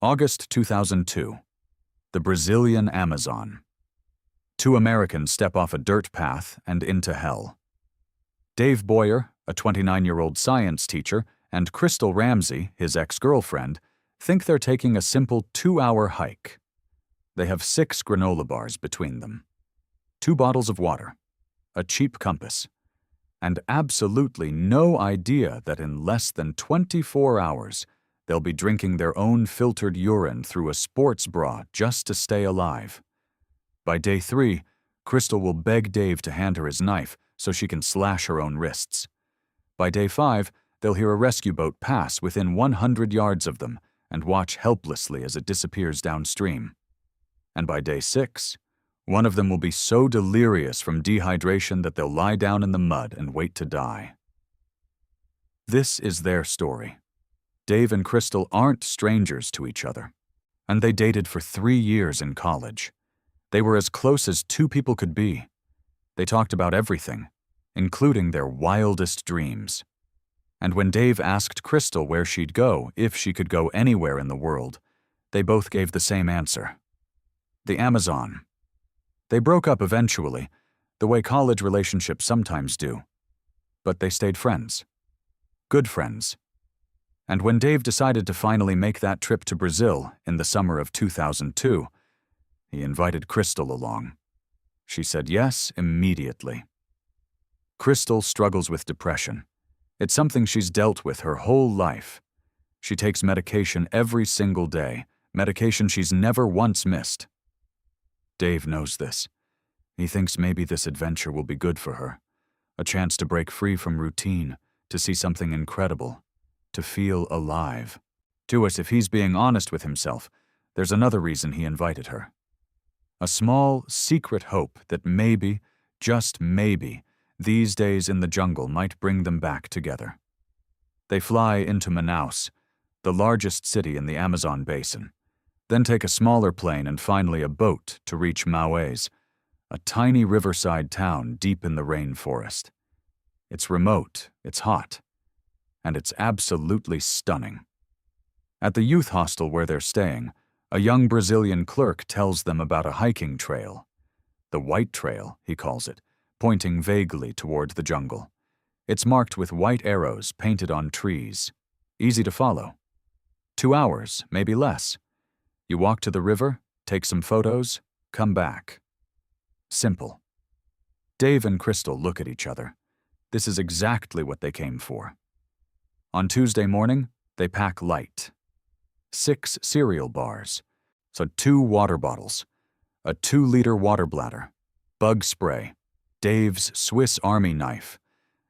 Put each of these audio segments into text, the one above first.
August 2002. The Brazilian Amazon. Two Americans step off a dirt path and into hell. Dave Boyer, a 29-year-old science teacher, and Crystal Ramsey, his ex-girlfriend, think they're taking a simple 2-hour hike. They have 6 granola bars between them, 2 bottles of water, a cheap compass, and absolutely no idea that in less than 24 hours, they'll be drinking their own filtered urine through a sports bra just to stay alive. By day 3, Crystal will beg Dave to hand her his knife so she can slash her own wrists. By day 5, they'll hear a rescue boat pass within 100 yards of them and watch helplessly as it disappears downstream. And by day 6, one of them will be so delirious from dehydration that they'll lie down in the mud and wait to die. This is their story. Dave and Crystal aren't strangers to each other, and they dated for 3 years in college. They were as close as two people could be. They talked about everything, including their wildest dreams. And when Dave asked Crystal where she'd go if she could go anywhere in the world, they both gave the same answer: the Amazon. They broke up eventually, the way college relationships sometimes do. But they stayed friends. Good friends. And when Dave decided to finally make that trip to Brazil in the summer of 2002, he invited Crystal along. She said yes immediately. Crystal struggles with depression. It's something she's dealt with her whole life. She takes medication every single day, medication she's never once missed. Dave knows this. He thinks maybe this adventure will be good for her, a chance to break free from routine, to see something incredible, to feel alive. To us, if he's being honest with himself, there's another reason he invited her. A small, secret hope that maybe, just maybe, these days in the jungle might bring them back together. They fly into Manaus, the largest city in the Amazon basin, then take a smaller plane and finally a boat to reach Maués, a tiny riverside town deep in the rainforest. It's remote, it's hot, and it's absolutely stunning. At the youth hostel where they're staying, a young Brazilian clerk tells them about a hiking trail. The White Trail, he calls it, pointing vaguely toward the jungle. It's marked with white arrows painted on trees. Easy to follow. 2 hours, maybe less. You walk to the river, take some photos, come back. Simple. Dave and Crystal look at each other. This is exactly what they came for. On Tuesday morning, they pack light. 6 cereal bars, so 2 water bottles, a 2-liter water bladder, bug spray, Dave's Swiss Army knife,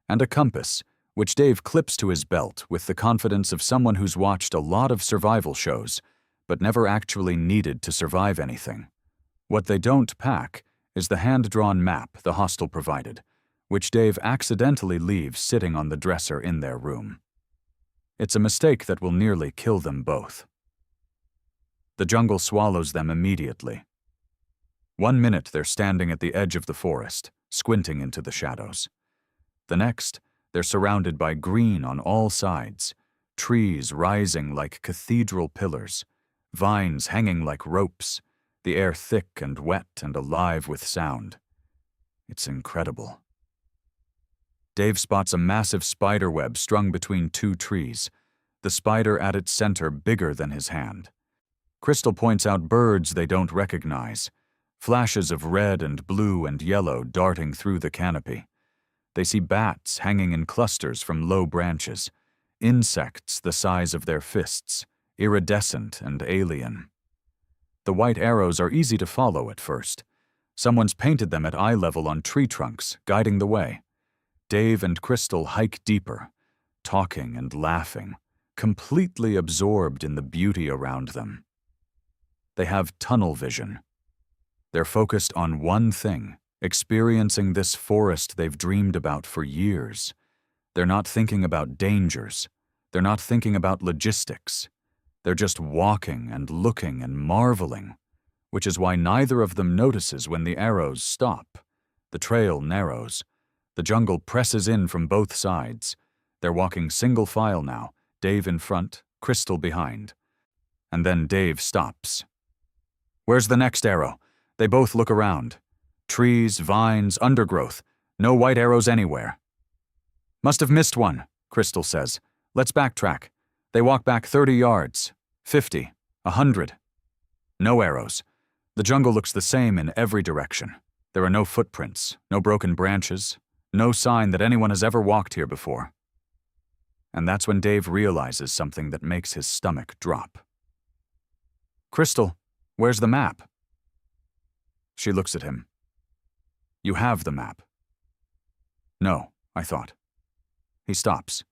and a compass, which Dave clips to his belt with the confidence of someone who's watched a lot of survival shows, but never actually needed to survive anything. What they don't pack is the hand-drawn map the hostel provided, which Dave accidentally leaves sitting on the dresser in their room. It's a mistake that will nearly kill them both. The jungle swallows them immediately. 1 minute they're standing at the edge of the forest, squinting into the shadows. The next, they're surrounded by green on all sides, trees rising like cathedral pillars, vines hanging like ropes, the air thick and wet and alive with sound. It's incredible. Dave spots a massive spider web strung between 2 trees, the spider at its center bigger than his hand. Crystal points out birds they don't recognize, flashes of red and blue and yellow darting through the canopy. They see bats hanging in clusters from low branches, insects the size of their fists, iridescent and alien. The white arrows are easy to follow at first. Someone's painted them at eye level on tree trunks, guiding the way. Dave and Crystal hike deeper, talking and laughing, completely absorbed in the beauty around them. They have tunnel vision. They're focused on one thing, experiencing this forest they've dreamed about for years. They're not thinking about dangers. They're not thinking about logistics. They're just walking and looking and marveling, which is why neither of them notices when the arrows stop. The trail narrows. The jungle presses in from both sides. They're walking single file now, Dave in front, Crystal behind. And then Dave stops. "Where's the next arrow?" They both look around. Trees, vines, undergrowth. No white arrows anywhere. "Must have missed one," Crystal says. "Let's backtrack." They walk back 30 yards, 50, 100. No arrows. The jungle looks the same in every direction. There are no footprints, no broken branches, no sign that anyone has ever walked here before. And that's when Dave realizes something that makes his stomach drop. "Crystal, where's the map?" She looks at him. "You have the map." "No," I thought. He stops.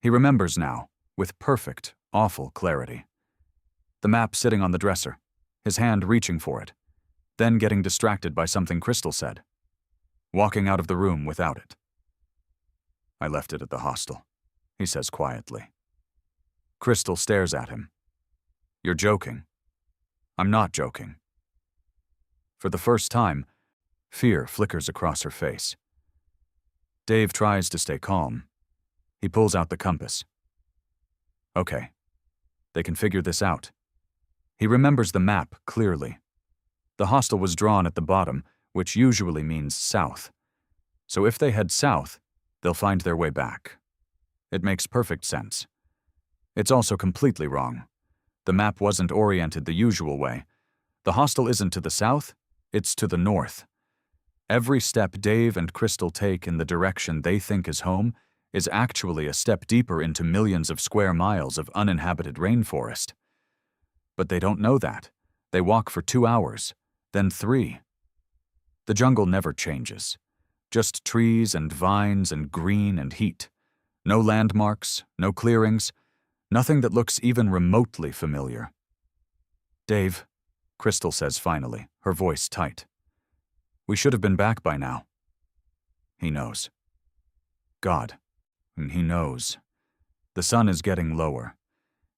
He remembers now, with perfect, awful clarity. The map sitting on the dresser, his hand reaching for it, then getting distracted by something Crystal said, walking out of the room without it. "I left it at the hostel," he says quietly. Crystal stares at him. "You're joking." "I'm not joking." For the first time, fear flickers across her face. Dave tries to stay calm. He pulls out the compass. Okay, they can figure this out. He remembers the map clearly. The hostel was drawn at the bottom, which usually means south. So if they head south, they'll find their way back. It makes perfect sense. It's also completely wrong. The map wasn't oriented the usual way. The hostel isn't to the south, it's to the north. Every step Dave and Crystal take in the direction they think is home is actually a step deeper into millions of square miles of uninhabited rainforest. But they don't know that. They walk for 2 hours, then 3. The jungle never changes. Just trees and vines and green and heat. No landmarks, no clearings, nothing that looks even remotely familiar. "Dave," Crystal says finally, her voice tight. "We should have been back by now." He knows. God, he knows. The sun is getting lower.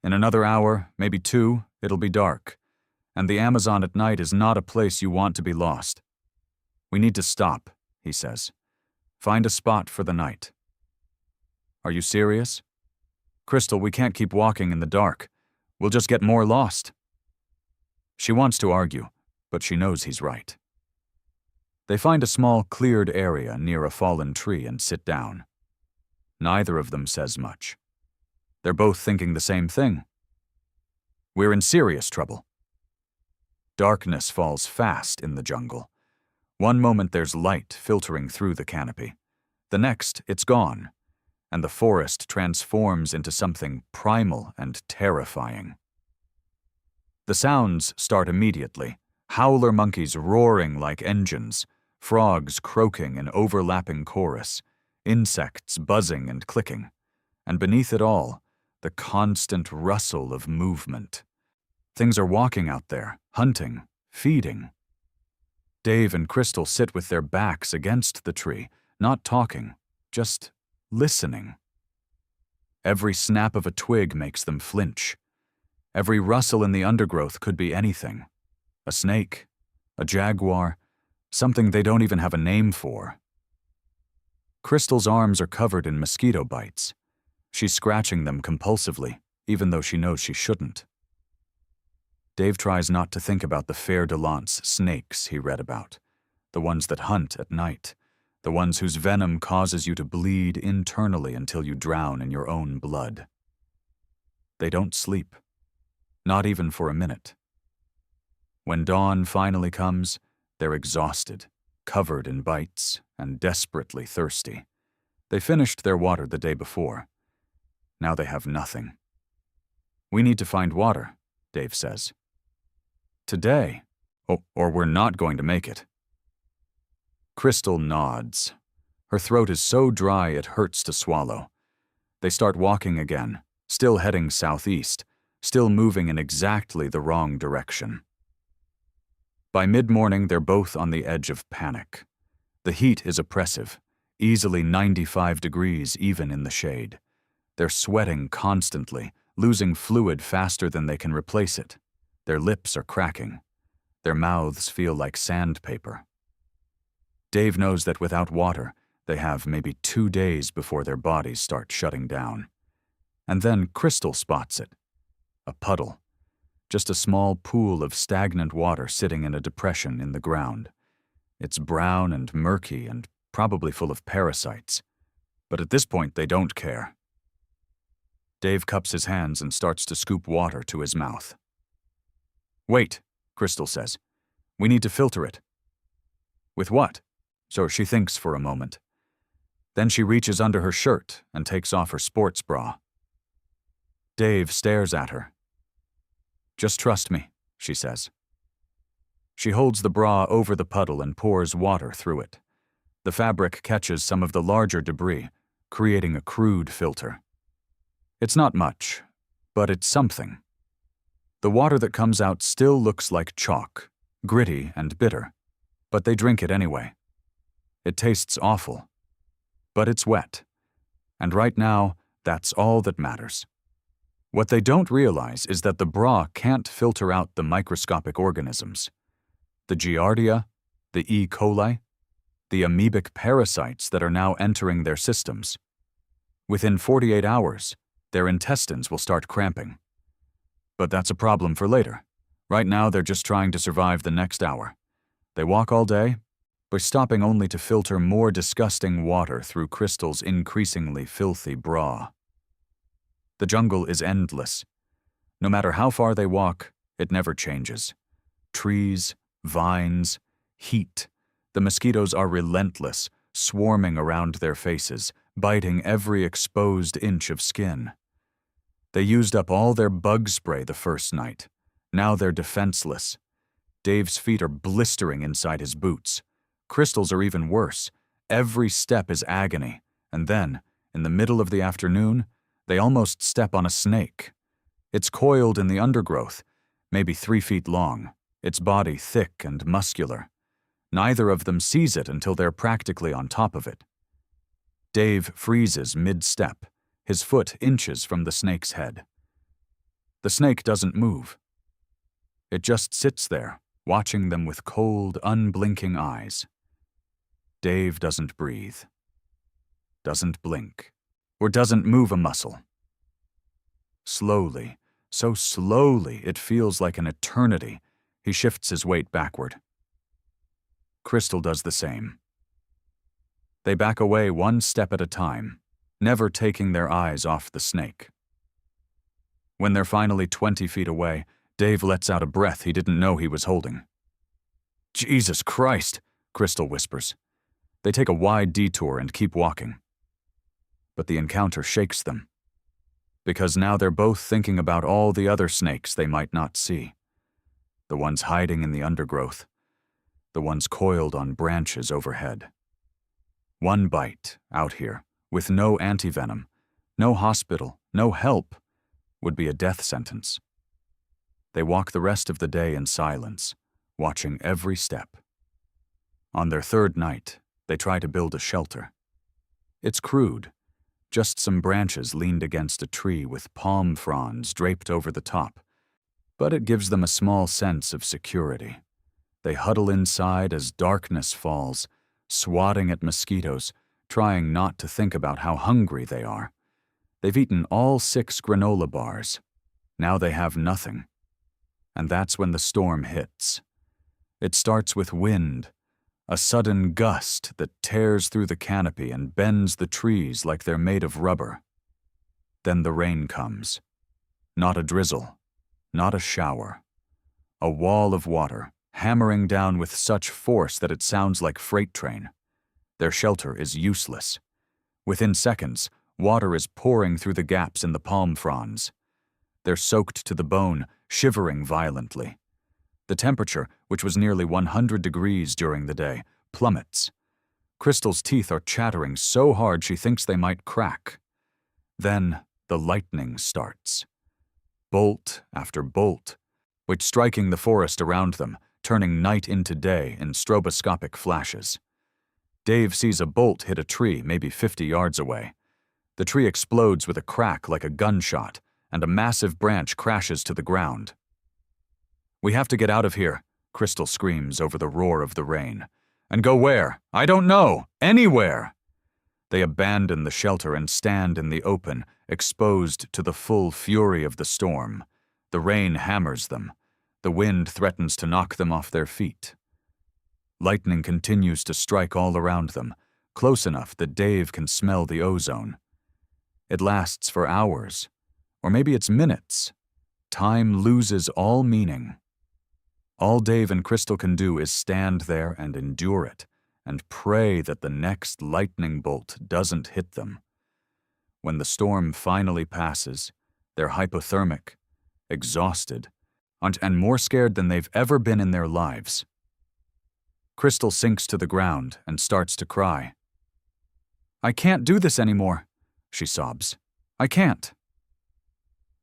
In another hour, maybe 2, it'll be dark. And the Amazon at night is not a place you want to be lost. "We need to stop," he says. "Find a spot for the night." "Are you serious?" "Crystal, we can't keep walking in the dark. We'll just get more lost." She wants to argue, but she knows he's right. They find a small cleared area near a fallen tree and sit down. Neither of them says much. They're both thinking the same thing. We're in serious trouble. Darkness falls fast in the jungle. One moment there's light filtering through the canopy. The next, it's gone, and the forest transforms into something primal and terrifying. The sounds start immediately. Howler monkeys roaring like engines, frogs croaking in overlapping chorus, insects buzzing and clicking, and beneath it all, the constant rustle of movement. Things are walking out there, hunting, feeding. Dave and Crystal sit with their backs against the tree, not talking, just listening. Every snap of a twig makes them flinch. Every rustle in the undergrowth could be anything. A snake, a jaguar, something they don't even have a name for. Crystal's arms are covered in mosquito bites. She's scratching them compulsively, even though she knows she shouldn't. Dave tries not to think about the fer-de-lance snakes he read about, the ones that hunt at night, the ones whose venom causes you to bleed internally until you drown in your own blood. They don't sleep, not even for a minute. When dawn finally comes, they're exhausted, covered in bites, and desperately thirsty. They finished their water the day before. Now they have nothing. "We need to find water," Dave says. "Today, or we're not going to make it." Crystal nods. Her throat is so dry it hurts to swallow. They start walking again, still heading southeast, still moving in exactly the wrong direction. By mid-morning, they're both on the edge of panic. The heat is oppressive, easily 95 degrees even in the shade. They're sweating constantly, losing fluid faster than they can replace it. Their lips are cracking. Their mouths feel like sandpaper. Dave knows that without water, they have maybe 2 days before their bodies start shutting down. And then Crystal spots it. A puddle. just a small pool of stagnant water sitting in a depression in the ground. It's brown and murky and probably full of parasites. But at this point, they don't care. Dave cups his hands and starts to scoop water to his mouth. "Wait," Crystal says. "We need to filter it." "With what?" So she thinks for a moment. Then she reaches under her shirt and takes off her sports bra. Dave stares at her. "Just trust me," she says. She holds the bra over the puddle and pours water through it. The fabric catches some of the larger debris, creating a crude filter. It's not much, but it's something. The water that comes out still looks like chalk, gritty and bitter, but they drink it anyway. It tastes awful, but it's wet, and right now, that's all that matters. What they don't realize is that the bra can't filter out the microscopic organisms. The Giardia, the E. coli, the amoebic parasites that are now entering their systems. Within 48 hours, their intestines will start cramping. But that's a problem for later. Right now, they're just trying to survive the next hour. They walk all day, but stopping only to filter more disgusting water through Crystal's increasingly filthy bra. The jungle is endless. No matter how far they walk, it never changes. Trees, vines, heat. The mosquitoes are relentless, swarming around their faces, biting every exposed inch of skin. They used up all their bug spray the first night. Now they're defenseless. Dave's feet are blistering inside his boots. Crystal's are even worse. Every step is agony. And then, in the middle of the afternoon, they almost step on a snake. It's coiled in the undergrowth, maybe 3 feet long, its body thick and muscular. Neither of them sees it until they're practically on top of it. Dave freezes mid-step, his foot inches from the snake's head. The snake doesn't move. It just sits there, watching them with cold, unblinking eyes. Dave doesn't breathe, doesn't blink, or doesn't move a muscle. Slowly, so slowly it feels like an eternity, he shifts his weight backward. Crystal does the same. They back away one step at a time, never taking their eyes off the snake. When they're finally 20 feet away, Dave lets out a breath he didn't know he was holding. "Jesus Christ," Crystal whispers. They take a wide detour and keep walking. But the encounter shakes them. Because now they're both thinking about all the other snakes they might not see. The ones hiding in the undergrowth. The ones coiled on branches overhead. One bite, out here, with no antivenom, no hospital, no help, would be a death sentence. They walk the rest of the day in silence, watching every step. On their third night, they try to build a shelter. It's crude, just some branches leaned against a tree with palm fronds draped over the top, but it gives them a small sense of security. They huddle inside as darkness falls, swatting at mosquitoes, trying not to think about how hungry they are. They've eaten all 6 granola bars. Now they have nothing. And that's when the storm hits. It starts with wind, a sudden gust that tears through the canopy and bends the trees like they're made of rubber. Then the rain comes. Not a drizzle, not a shower. A wall of water, hammering down with such force that it sounds like freight train. Their shelter is useless. Within seconds, water is pouring through the gaps in the palm fronds. They're soaked to the bone, shivering violently. The temperature, which was nearly 100 degrees during the day, plummets. Crystal's teeth are chattering so hard she thinks they might crack. Then the lightning starts. Bolt after bolt, which striking the forest around them, turning night into day in stroboscopic flashes. Dave sees a bolt hit a tree maybe 50 yards away. The tree explodes with a crack like a gunshot, and a massive branch crashes to the ground. "We have to get out of here," Crystal screams over the roar of the rain. "And go where? I don't know. Anywhere!" They abandon the shelter and stand in the open, exposed to the full fury of the storm. The rain hammers them. The wind threatens to knock them off their feet. Lightning continues to strike all around them, close enough that Dave can smell the ozone. It lasts for hours, or maybe it's minutes. Time loses all meaning. All Dave and Crystal can do is stand there and endure it, and pray that the next lightning bolt doesn't hit them. When the storm finally passes, they're hypothermic, exhausted, and more scared than they've ever been in their lives. Crystal sinks to the ground and starts to cry. "I can't do this anymore," she sobs. "I can't."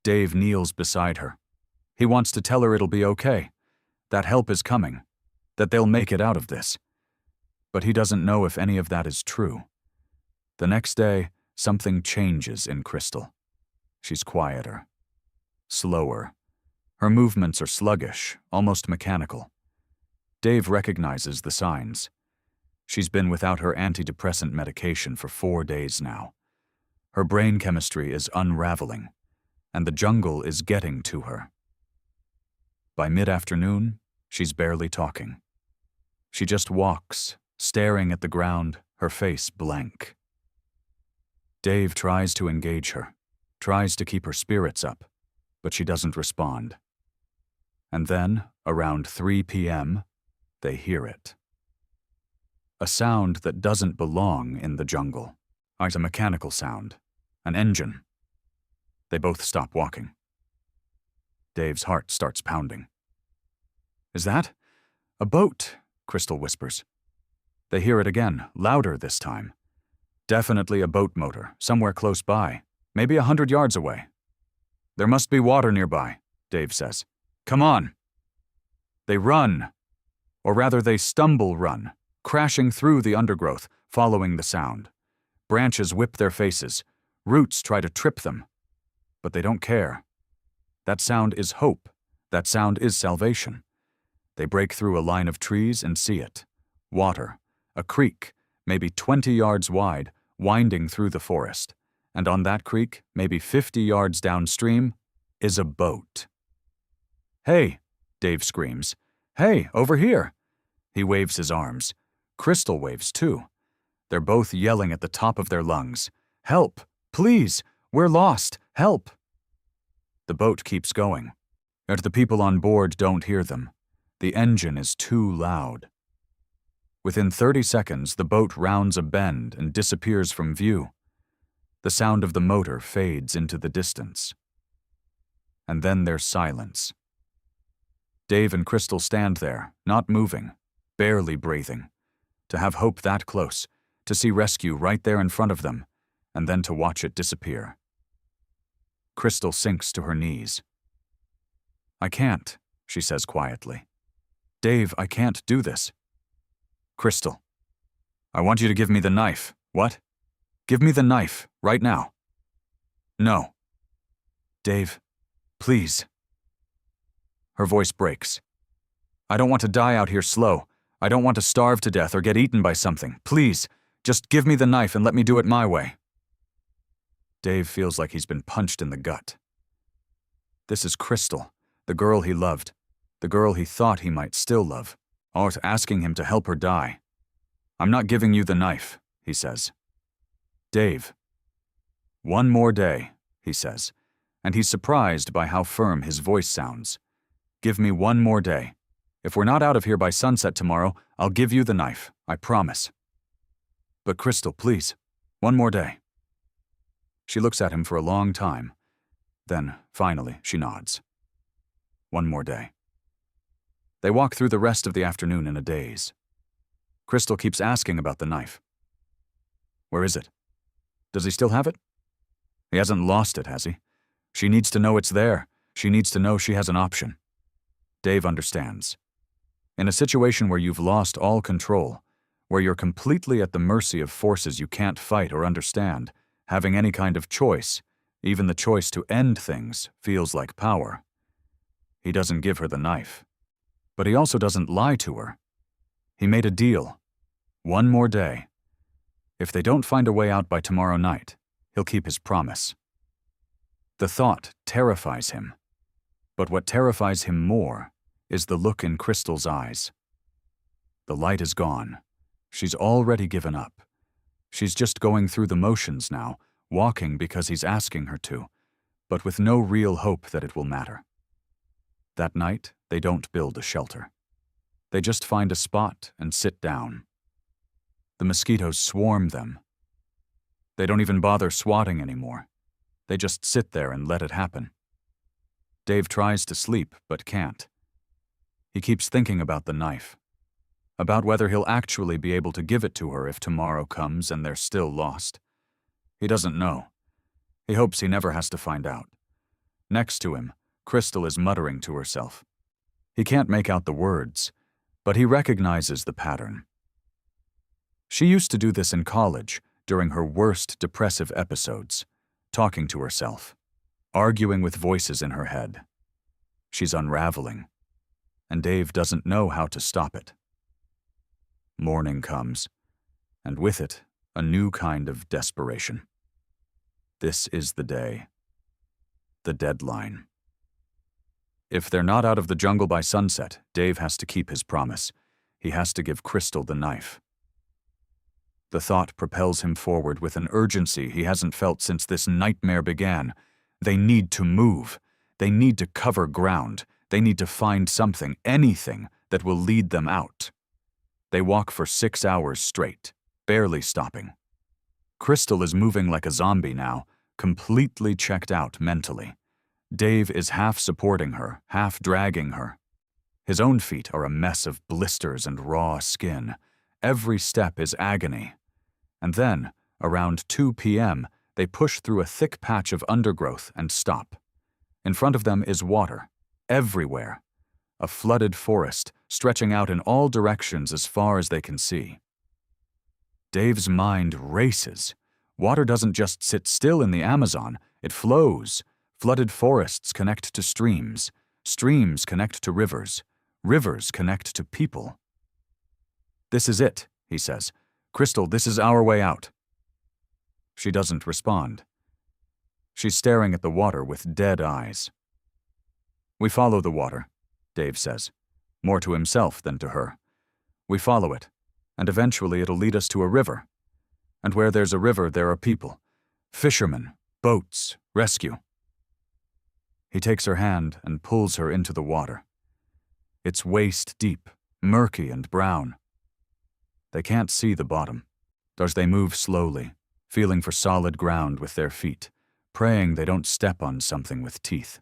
Dave kneels beside her. He wants to tell her it'll be okay, that help is coming, that they'll make it out of this. But he doesn't know if any of that is true. The next day, something changes in Crystal. She's quieter, slower. Her movements are sluggish, almost mechanical. Dave recognizes the signs. She's been without her antidepressant medication for 4 days now. Her brain chemistry is unraveling, and the jungle is getting to her. By mid-afternoon, she's barely talking. She just walks, staring at the ground, her face blank. Dave tries to engage her, tries to keep her spirits up, but she doesn't respond. And then, around 3 p.m., they hear it. A sound that doesn't belong in the jungle. It's a mechanical sound, an engine. They both stop walking. Dave's heart starts pounding. "Is that? A boat?" Crystal whispers. They hear it again, louder this time. Definitely a boat motor, somewhere close by, maybe 100 yards away. "There must be water nearby," Dave says. "Come on." They run. Or rather, they stumble-run, crashing through the undergrowth, following the sound. Branches whip their faces. Roots try to trip them. But they don't care. That sound is hope. That sound is salvation. They break through a line of trees and see it. Water. A creek, maybe 20 yards wide, winding through the forest. And on that creek, maybe 50 yards downstream, is a boat. "Hey!" Dave screams. "Hey, over here!" He waves his arms. Crystal waves too. They're both yelling at the top of their lungs. "Help! Please! We're lost! Help!" The boat keeps going. But the people on board don't hear them. The engine is too loud. Within 30 seconds, the boat rounds a bend and disappears from view. The sound of the motor fades into the distance. And then there's silence. Dave and Crystal stand there, not moving, barely breathing. To have hope that close, to see rescue right there in front of them, and then to watch it disappear. Crystal sinks to her knees. "I can't," she says quietly. "Dave, I can't do this." "Crystal, I want you to give me the knife." "What?" "Give me the knife, right now." "No." "Dave, please." Her voice breaks. "I don't want to die out here slow. I don't want to starve to death or get eaten by something. Please, just give me the knife and let me do it my way." Dave feels like he's been punched in the gut. This is Crystal, the girl he loved, the girl he thought he might still love, asking him to help her die. "I'm not giving you the knife," he says. "Dave." "One more day," he says, and he's surprised by how firm his voice sounds. "Give me one more day. If we're not out of here by sunset tomorrow, I'll give you the knife, I promise." "But Crystal, please, one more day." She looks at him for a long time. Then, finally, she nods. One more day. They walk through the rest of the afternoon in a daze. Crystal keeps asking about the knife. Where is it? Does he still have it? He hasn't lost it, has he? She needs to know it's there. She needs to know she has an option. Dave understands. In a situation where you've lost all control, where you're completely at the mercy of forces you can't fight or understand, having any kind of choice, even the choice to end things, feels like power. He doesn't give her the knife. But he also doesn't lie to her. He made a deal. One more day. If they don't find a way out by tomorrow night, he'll keep his promise. The thought terrifies him. But what terrifies him more is the look in Crystal's eyes. The light is gone. She's already given up. She's just going through the motions now, walking because he's asking her to, but with no real hope that it will matter. That night, they don't build a shelter. They just find a spot and sit down. The mosquitoes swarm them. They don't even bother swatting anymore. They just sit there and let it happen. Dave tries to sleep, but can't. He keeps thinking about the knife, about whether he'll actually be able to give it to her if tomorrow comes and they're still lost. He doesn't know. He hopes he never has to find out. Next to him, Crystal is muttering to herself. He can't make out the words, but he recognizes the pattern. She used to do this in college during her worst depressive episodes, talking to herself, arguing with voices in her head. She's unraveling, and Dave doesn't know how to stop it. Morning comes, and with it, a new kind of desperation. This is the day. The deadline. If they're not out of the jungle by sunset, Dave has to keep his promise. He has to give Crystal the knife. The thought propels him forward with an urgency he hasn't felt since this nightmare began. They need to move. They need to cover ground. They need to find something, anything, that will lead them out. They walk for 6 hours straight, barely stopping. Crystal is moving like a zombie now, completely checked out mentally. Dave is half supporting her, half dragging her. His own feet are a mess of blisters and raw skin. Every step is agony. And then, around 2 p.m., they push through a thick patch of undergrowth and stop. In front of them is water, everywhere. A flooded forest, stretching out in all directions as far as they can see. Dave's mind races. Water doesn't just sit still in the Amazon, it flows. Flooded forests connect to streams. Streams connect to rivers. Rivers connect to people. "This is it," he says. "Crystal, this is our way out." She doesn't respond. She's staring at the water with dead eyes. "We follow the water," Dave says, more to himself than to her. "We follow it, and eventually it'll lead us to a river. And where there's a river, there are people. Fishermen, boats, rescue." He takes her hand and pulls her into the water. It's waist deep, murky and brown. They can't see the bottom, as they move slowly, feeling for solid ground with their feet, praying they don't step on something with teeth.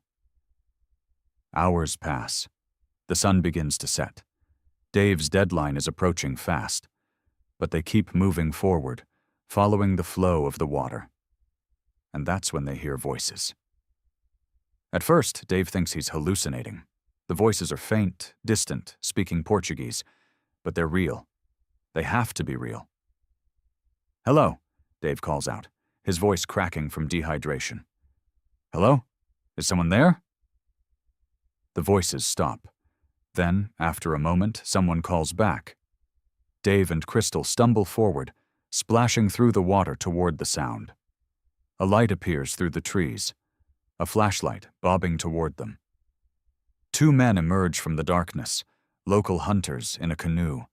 Hours pass. The sun begins to set. Dave's deadline is approaching fast, but they keep moving forward, following the flow of the water. And that's when they hear voices. At first, Dave thinks he's hallucinating. The voices are faint, distant, speaking Portuguese, but they're real. They have to be real. "Hello," Dave calls out, his voice cracking from dehydration. "Hello? Is someone there?" The voices stop. Then, after a moment, someone calls back. Dave and Crystal stumble forward, splashing through the water toward the sound. A light appears through the trees, a flashlight bobbing toward them. 2 men emerge from the darkness, local hunters in a canoe.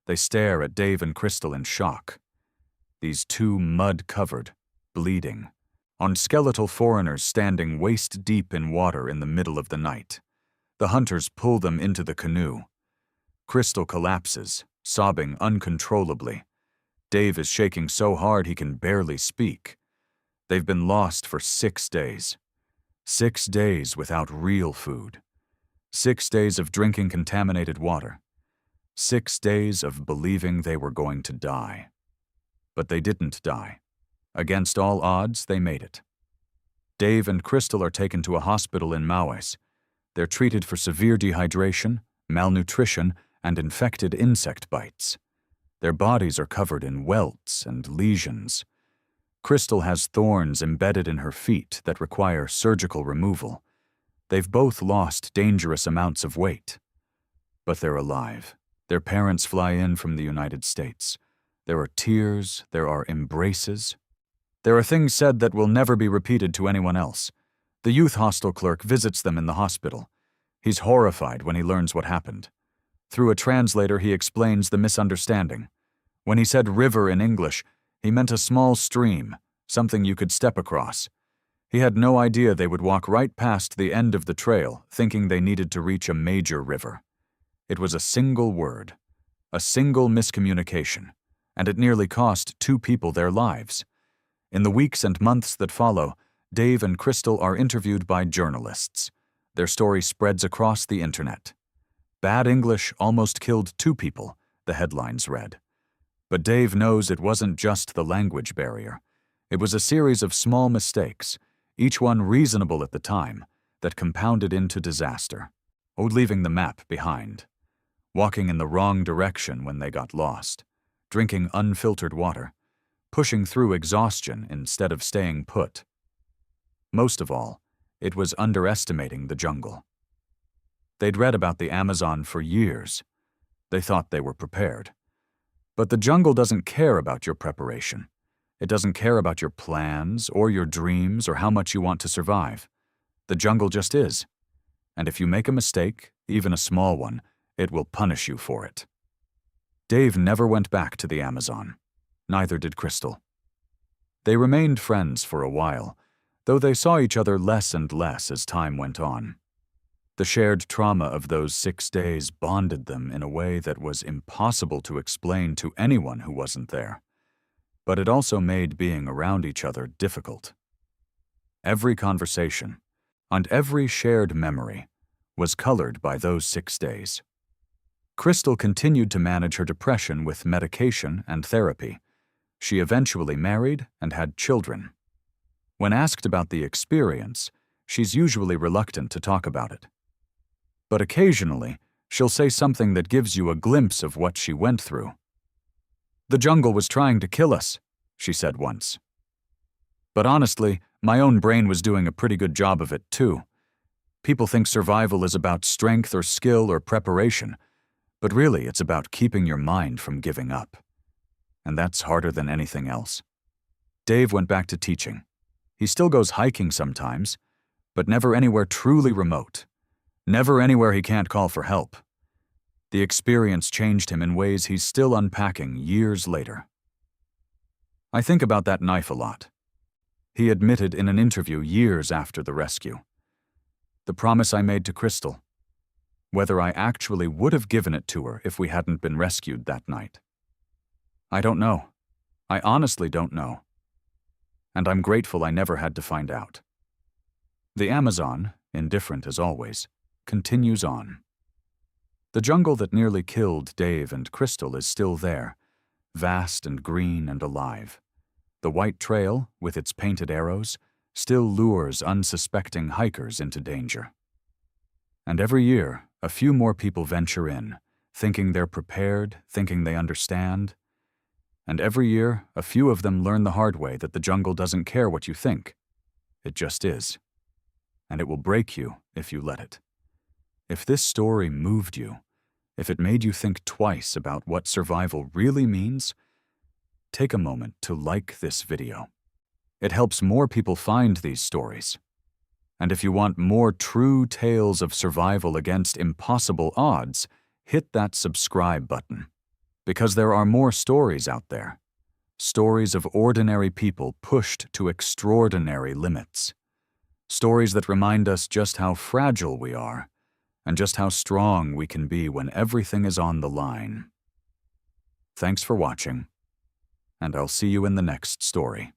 They stare at Dave and Crystal in shock. These 2 mud-covered, bleeding, on skeletal foreigners standing waist-deep in water in the middle of the night. The hunters pull them into the canoe. Crystal collapses, sobbing uncontrollably. Dave is shaking so hard he can barely speak. They've been lost for 6 days. 6 days without real food. 6 days of drinking contaminated water. 6 days of believing they were going to die. But they didn't die. Against all odds, they made it. Dave and Crystal are taken to a hospital in Maués. They're treated for severe dehydration, malnutrition, and infected insect bites. Their bodies are covered in welts and lesions. Crystal has thorns embedded in her feet that require surgical removal. They've both lost dangerous amounts of weight. But they're alive. Their parents fly in from the United States. There are tears, there are embraces. There are things said that will never be repeated to anyone else. The youth hostel clerk visits them in the hospital. He's horrified when he learns what happened. Through a translator, he explains the misunderstanding. When he said river in English, he meant a small stream, something you could step across. He had no idea they would walk right past the end of the trail, thinking they needed to reach a major river. It was a single word, a single miscommunication, and it nearly cost 2 people their lives. In the weeks and months that follow, Dave and Crystal are interviewed by journalists. Their story spreads across the internet. "Bad English almost killed 2 people," the headlines read. But Dave knows it wasn't just the language barrier. It was a series of small mistakes, each one reasonable at the time, that compounded into disaster. Leaving the map behind. Walking in the wrong direction when they got lost. Drinking unfiltered water. Pushing through exhaustion instead of staying put. Most of all, it was underestimating the jungle. They'd read about the Amazon for years. They thought they were prepared. But the jungle doesn't care about your preparation. It doesn't care about your plans or your dreams or how much you want to survive. The jungle just is. And if you make a mistake, even a small one, it will punish you for it. Dave never went back to the Amazon. Neither did Crystal. They remained friends for a while, though they saw each other less and less as time went on. The shared trauma of those 6 days bonded them in a way that was impossible to explain to anyone who wasn't there. But it also made being around each other difficult. Every conversation, and every shared memory, was colored by those 6 days. Crystal continued to manage her depression with medication and therapy. She eventually married and had children. When asked about the experience, she's usually reluctant to talk about it. But occasionally, she'll say something that gives you a glimpse of what she went through. "The jungle was trying to kill us," she said once. "But honestly, my own brain was doing a pretty good job of it too. People think survival is about strength or skill or preparation, but really it's about keeping your mind from giving up. And that's harder than anything else." Dave went back to teaching. He still goes hiking sometimes, but never anywhere truly remote. Never anywhere he can't call for help. The experience changed him in ways he's still unpacking years later. "I think about that knife a lot," he admitted in an interview years after the rescue. "The promise I made to Crystal. Whether I actually would have given it to her if we hadn't been rescued that night. I don't know. I honestly don't know. And I'm grateful I never had to find out." The Amazon, indifferent as always, continues on. The jungle that nearly killed Dave and Crystal is still there, vast and green and alive. The white trail, with its painted arrows, still lures unsuspecting hikers into danger. And every year, a few more people venture in, thinking they're prepared, thinking they understand. And every year, a few of them learn the hard way that the jungle doesn't care what you think. It just is. And it will break you if you let it. If this story moved you, if it made you think twice about what survival really means, take a moment to like this video. It helps more people find these stories. And if you want more true tales of survival against impossible odds, hit that subscribe button. Because there are more stories out there. Stories of ordinary people pushed to extraordinary limits. Stories that remind us just how fragile we are, and just how strong we can be when everything is on the line. Thanks for watching, and I'll see you in the next story.